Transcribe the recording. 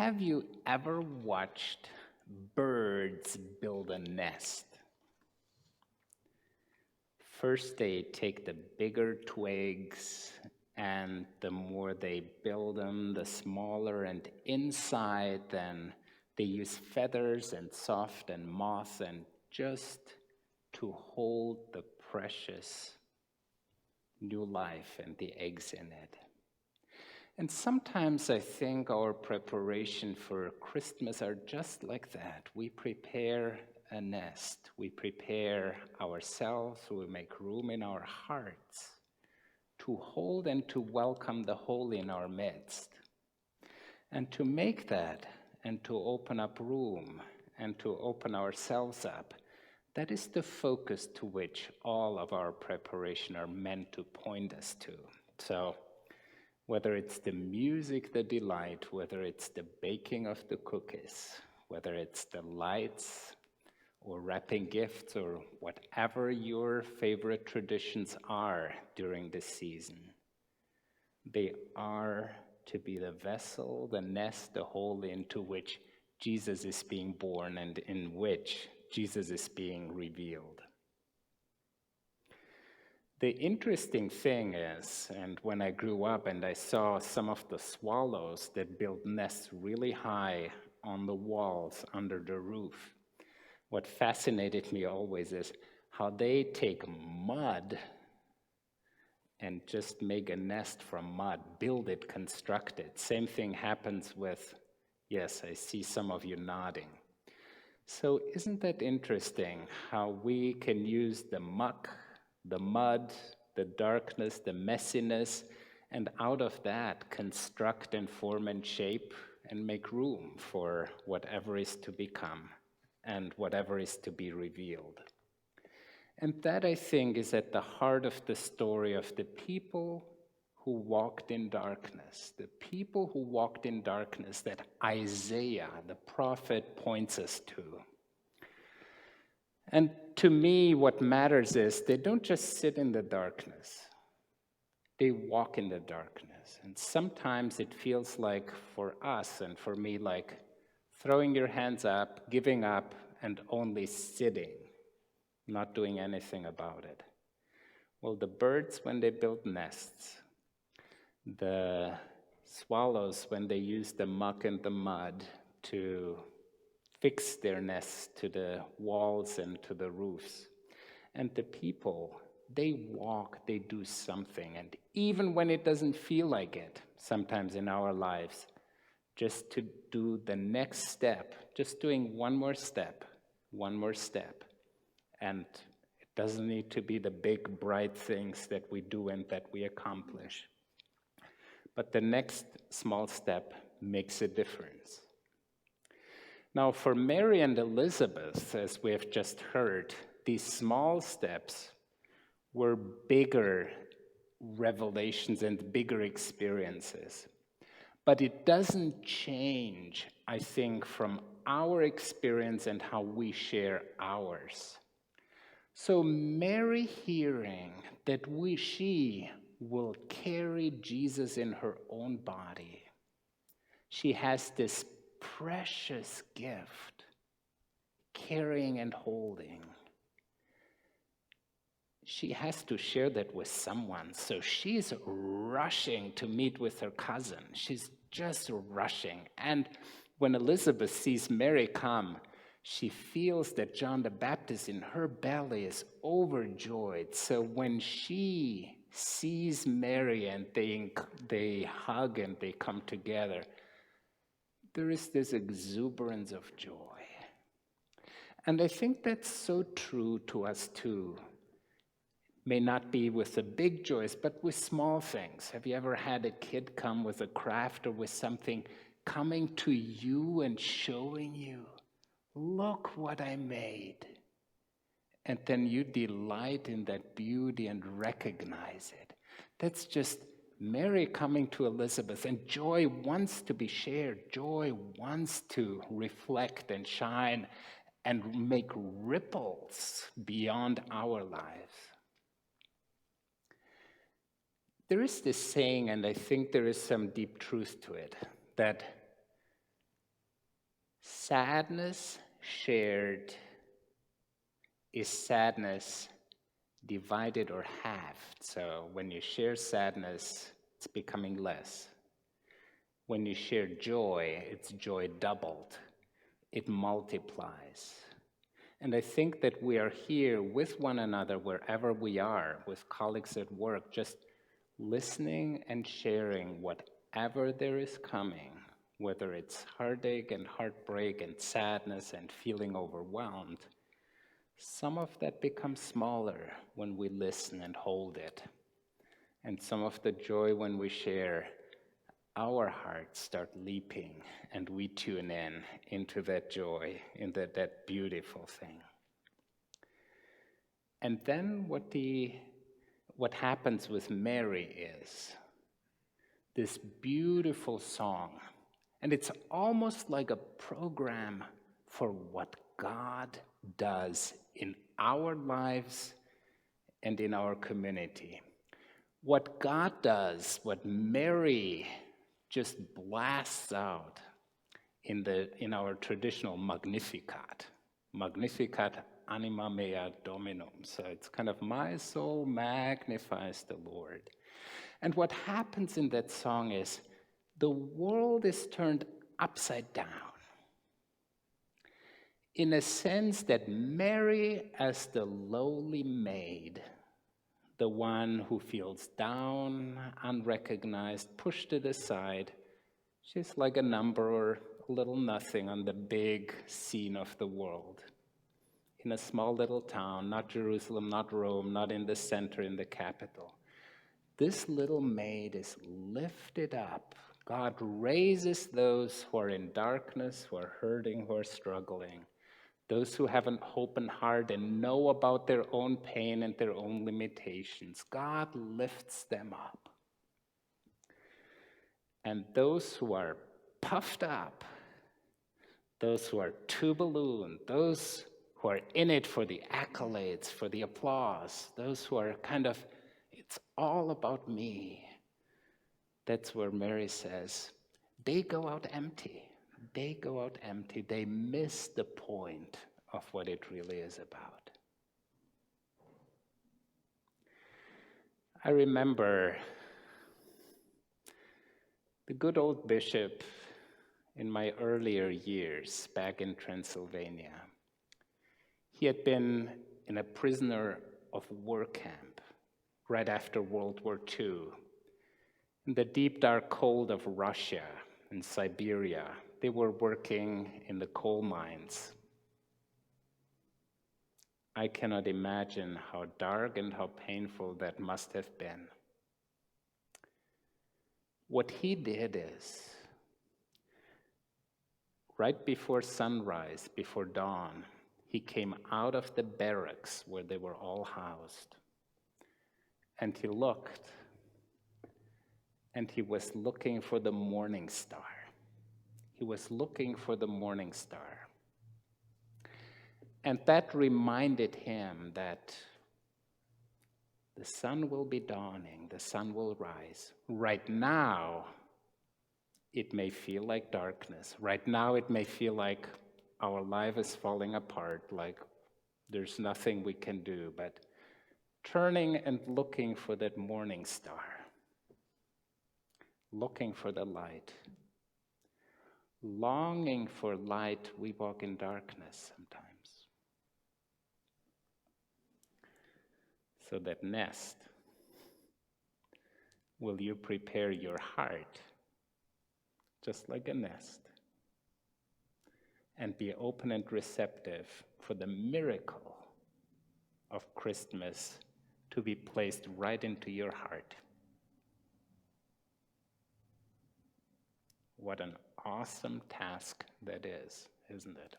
Have you ever watched birds build a nest? First, they take the bigger twigs, and the more they build them, the smaller. And inside, then they use feathers and soft and moss and just to hold the precious new life and the eggs in it. And sometimes I think our preparation for Christmas are just like that. We prepare a nest. We prepare ourselves. We make room in our hearts to hold and to welcome the holy in our midst. And to make that and to open up room and to open ourselves up, that is the focus to which all of our preparation are meant to point us to. So, whether it's the music, the delight, whether it's the baking of the cookies, whether it's the lights or wrapping gifts or whatever your favorite traditions are during this season, they are to be the vessel, the nest, the hole into which Jesus is being born and in which Jesus is being revealed. The interesting thing is, and when I grew up and I saw some of the swallows that build nests really high on the walls under the roof, what fascinated me always is how they take mud and just make a nest from mud, build it, construct it. Same thing happens with, yes, I see some of you nodding. So isn't that interesting how we can use the muck, the mud, the darkness, the messiness, and out of that construct and form and shape and make room for whatever is to become and whatever is to be revealed. And that, I think, is at the heart of the story of the people who walked in darkness, the people who walked in darkness that Isaiah, the prophet, points us to. And to me, what matters is they don't just sit in the darkness. They walk in the darkness. And sometimes it feels like for us and for me like throwing your hands up, giving up, and only sitting, not doing anything about it. Well, the birds, when they build nests, the swallows, when they use the muck and the mud to fix their nests to the walls and to the roofs. And the people, they walk, they do something. And even when it doesn't feel like it, sometimes in our lives, just to do the next step, just doing one more step. And it doesn't need to be the big, bright things that we do and that we accomplish. But the next small step makes a difference. Now, for Mary and Elizabeth, as we have just heard, these small steps were bigger revelations and bigger experiences. But it doesn't change, I think, from our experience and how we share ours. So Mary hearing that she will carry Jesus in her own body, she has this precious gift, carrying and holding. She has to share that with someone, so she's rushing to meet with her cousin. She's just rushing. And when Elizabeth sees Mary come, she feels that John the Baptist in her belly is overjoyed. So when she sees Mary and they hug and they come together, there is this exuberance of joy. And I think that's so true to us too. May not be with the big joys, but with small things. Have you ever had a kid come with a craft or with something coming to you and showing you, look what I made? And then you delight in that beauty and recognize it. That's just Mary coming to Elizabeth, and joy wants to be shared. Joy wants to reflect and shine and make ripples beyond our lives. There is this saying, and I think there is some deep truth to it, that Sadness shared is sadness divided or halved. So when you share sadness, it's becoming less. When you share joy, it's joy doubled. It multiplies. And I think that we are here with one another wherever we are, with colleagues at work, just listening and sharing whatever there is coming, whether it's heartache and heartbreak and sadness and feeling overwhelmed. Some of that becomes smaller when we listen and hold it. And some of the joy when we share, our hearts start leaping and we tune in into that joy, into that beautiful thing. And then what happens with Mary is this beautiful song. And it's almost like a program for what God does in our lives and in our community. What God does, what Mary just blasts out in our traditional Magnificat. Magnificat anima mea Dominum. So it's kind of my soul magnifies the Lord. And what happens in that song is the world is turned upside down. In a sense that Mary, as the lowly maid, the one who feels down, unrecognized, pushed to the side, she's like a number or a little nothing on the big scene of the world. In a small little town, not Jerusalem, not Rome, not in the center, in the capital. This little maid is lifted up. God raises those who are in darkness, who are hurting, who are struggling. Those who have an open heart and know about their own pain and their own limitations. God lifts them up. And those who are puffed up, those who are too ballooned, those who are in it for the accolades, for the applause, those who are kind of, it's all about me. That's where Mary says, they go out empty. They go out empty. They miss the point of what it really is about. I remember the good old bishop in my earlier years back in Transylvania. He had been in a prisoner of war camp right after World War II, in the deep, dark cold of Russia and Siberia. They were working in the coal mines. I cannot imagine how dark and how painful that must have been. What he did is, right before sunrise, before dawn, he came out of the barracks where they were all housed. And he looked, and he was looking for the morning star. He was looking for the morning star. And that reminded him that the sun will be dawning, the sun will rise. Right now, it may feel like darkness. Right now, it may feel like our life is falling apart, like there's nothing we can do, but turning and looking for that morning star, looking for the light, longing for light, we walk in darkness sometimes. So that nest, will you prepare your heart just like a nest and be open and receptive for the miracle of Christmas to be placed right into your heart? What an awesome task that is, isn't it?